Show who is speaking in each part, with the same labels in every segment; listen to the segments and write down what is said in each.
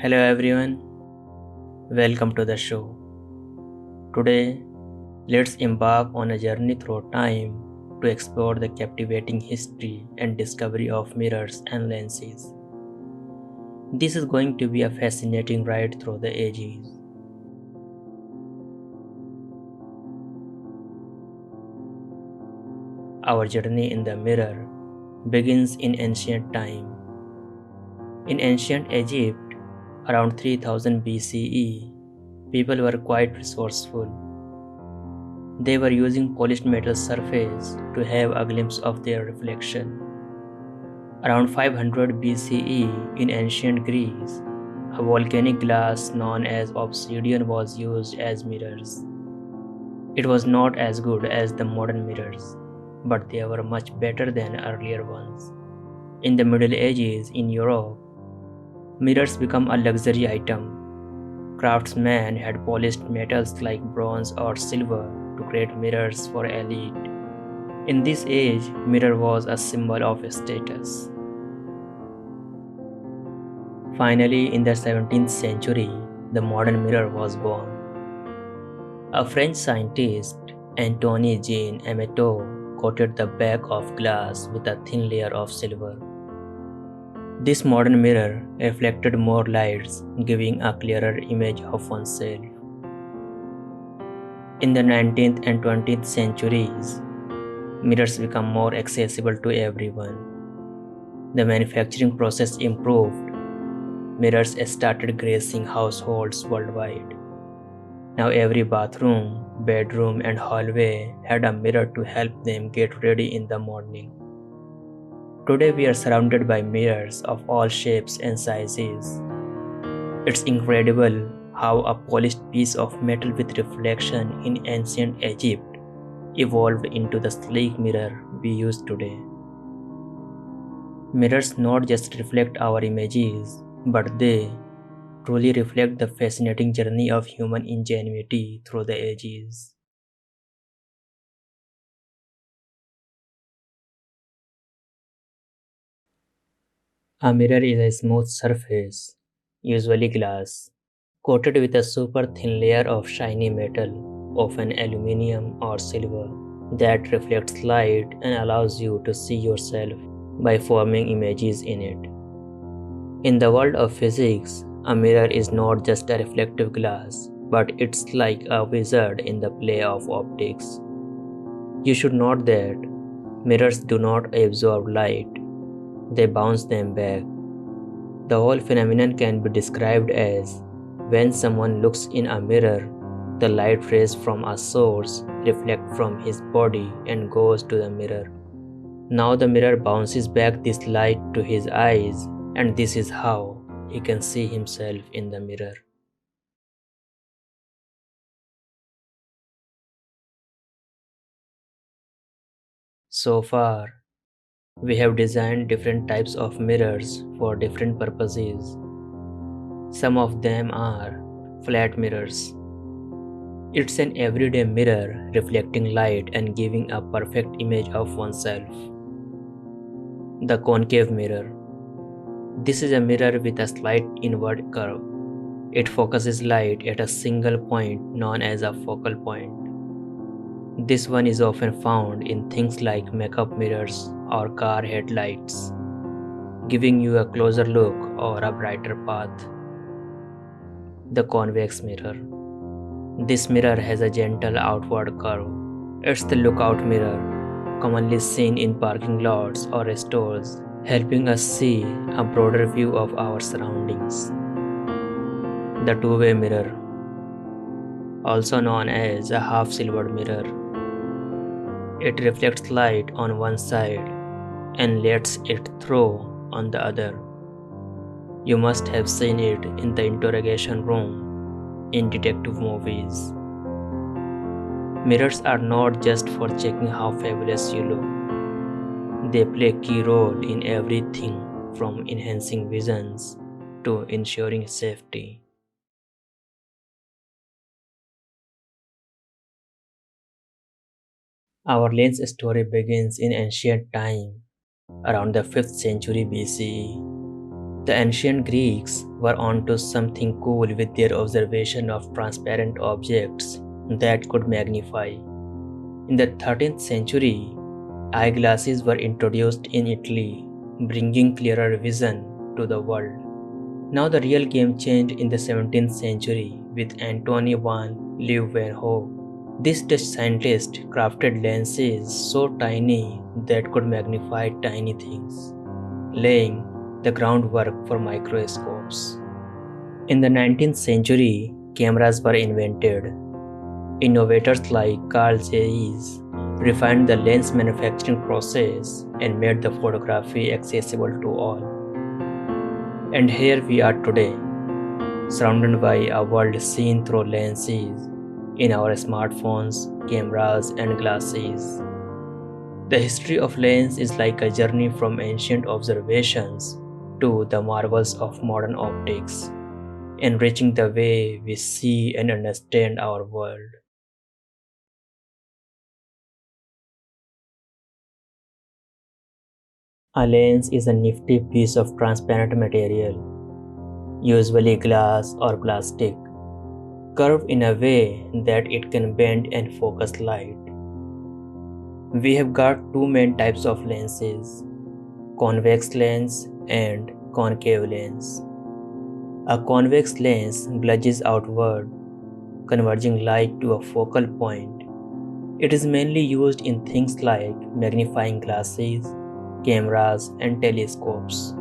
Speaker 1: Hello everyone, welcome to the show. Today, let's embark on a journey through time to explore the captivating history and discovery of mirrors and lenses. This is going to be a fascinating ride through the ages. Our journey in the mirror begins in ancient time. In ancient Egypt, around 3000 BCE, people were quite resourceful. They were using polished metal surface to have a glimpse of their reflection. Around 500 BCE in ancient Greece, a volcanic glass known as obsidian was used as mirrors. It was not as good as the modern mirrors, but they were much better than earlier ones. In the Middle Ages in Europe, mirrors became a luxury item. Craftsmen had polished metals like bronze or silver to create mirrors for elite. In this age, mirror was a symbol of status. Finally, in the 17th century, the modern mirror was born. A French scientist, Antoine Jean Ametot, coated the back of glass with a thin layer of silver. This modern mirror reflected more lights, giving a clearer image of oneself. In the 19th and 20th centuries, mirrors became more accessible to everyone. The manufacturing process improved. Mirrors started gracing households worldwide. Now every bathroom, bedroom, and hallway had a mirror to help them get ready in the morning. Today we are surrounded by mirrors of all shapes and sizes. It's incredible how a polished piece of metal with reflection in ancient Egypt evolved into the sleek mirror we use today. Mirrors not just reflect our images, but they truly reflect the fascinating journey of human ingenuity through the ages. A mirror is a smooth surface, usually glass, coated with a super thin layer of shiny metal, often aluminium or silver, that reflects light and allows you to see yourself by forming images in it. In the world of physics, a mirror is not just a reflective glass, but it's like a wizard in the play of optics. You should note that mirrors do not absorb light, they bounce them back. The whole phenomenon can be described as when someone looks in a mirror, the light rays from a source reflect from his body and goes to the mirror. Now the mirror bounces back this light to his eyes, and this is how he can see himself in the mirror. So far, we have designed different types of mirrors for different purposes. Some of them are flat mirrors. It's an everyday mirror reflecting light and giving a perfect image of oneself. The concave mirror. This is a mirror with a slight inward curve. It focuses light at a single point known as a focal point. This one is often found in things like makeup mirrors or car headlights, giving you a closer look or a brighter path. The convex mirror. This mirror has a gentle outward curve. It's the lookout mirror, commonly seen in parking lots or stores, helping us see a broader view of our surroundings. The two-way mirror, also known as a half-silvered mirror. It reflects light on one side and lets it through on the other. You must have seen it in the interrogation room in detective movies. Mirrors are not just for checking how fabulous you look. They play a key role in everything from enhancing visions to ensuring safety. Our lens story begins in ancient time, around the 5th century BCE. The ancient Greeks were onto something cool with their observation of transparent objects that could magnify. In the 13th century, eyeglasses were introduced in Italy, bringing clearer vision to the world. Now the real game changed in the 17th century with Antoine van Leeuwenhoek. This Dutch scientist crafted lenses so tiny that could magnify tiny things, laying the groundwork for microscopes. In the 19th century, cameras were invented. Innovators like Carl Zeiss refined the lens manufacturing process and made the photography accessible to all. And here we are today, surrounded by a world seen through lenses in our smartphones, cameras, and glasses. The history of lens is like a journey from ancient observations to the marvels of modern optics, enriching the way we see and understand our world. A lens is a nifty piece of transparent material, usually glass or plastic, curved in a way that it can bend and focus light. We have got two main types of lenses, convex lens and concave lens. A convex lens bulges outward, converging light to a focal point. It is mainly used in things like magnifying glasses, cameras, and telescopes.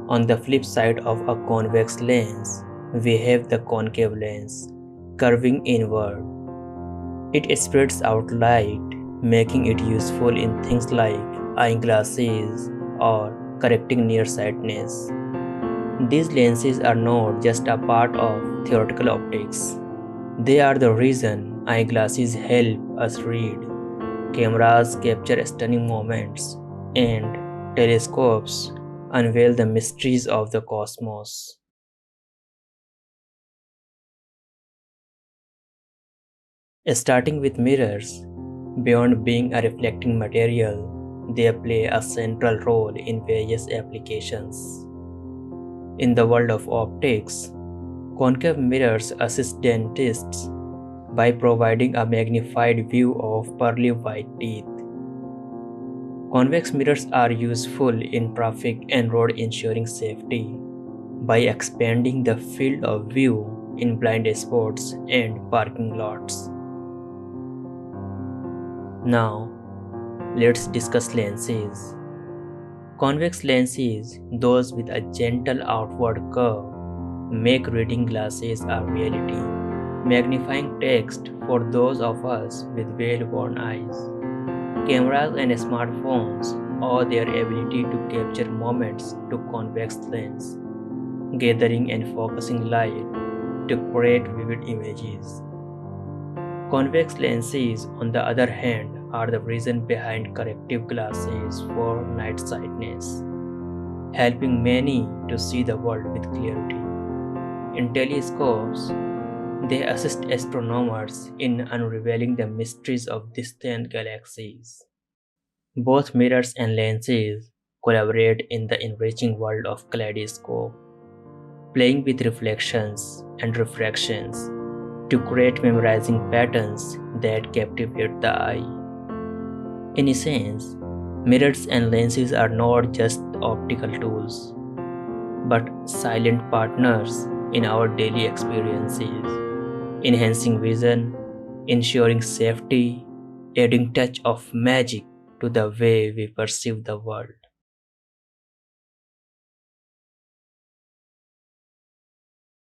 Speaker 1: On the flip side of a convex lens, we have the concave lens, curving inward. It spreads out light, making it useful in things like eyeglasses or correcting nearsightedness. These lenses are not just a part of theoretical optics. They are the reason eyeglasses help us read, cameras capture stunning moments, and telescopes unveil the mysteries of the cosmos. Starting with mirrors, beyond being a reflecting material, they play a central role in various applications. In the world of optics, concave mirrors assist dentists by providing a magnified view of pearly white teeth. Convex mirrors are useful in traffic and road ensuring safety by expanding the field of view in blind spots and parking lots. Now, let's discuss lenses. Convex lenses, those with a gentle outward curve, make reading glasses a reality, magnifying text for those of us with well-worn eyes. Cameras and smartphones owe their ability to capture moments to convex lens, gathering and focusing light to create vivid images. Convex lenses, on the other hand, are the reason behind corrective glasses for night-sightedness, helping many to see the world with clarity. In telescopes, they assist astronomers in unraveling the mysteries of distant galaxies. Both mirrors and lenses collaborate in the enriching world of kaleidoscope, playing with reflections and refractions to create memorizing patterns that captivate the eye. In essence, mirrors and lenses are not just optical tools, but silent partners in our daily experiences, enhancing vision, ensuring safety, adding touch of magic to the way we perceive the world.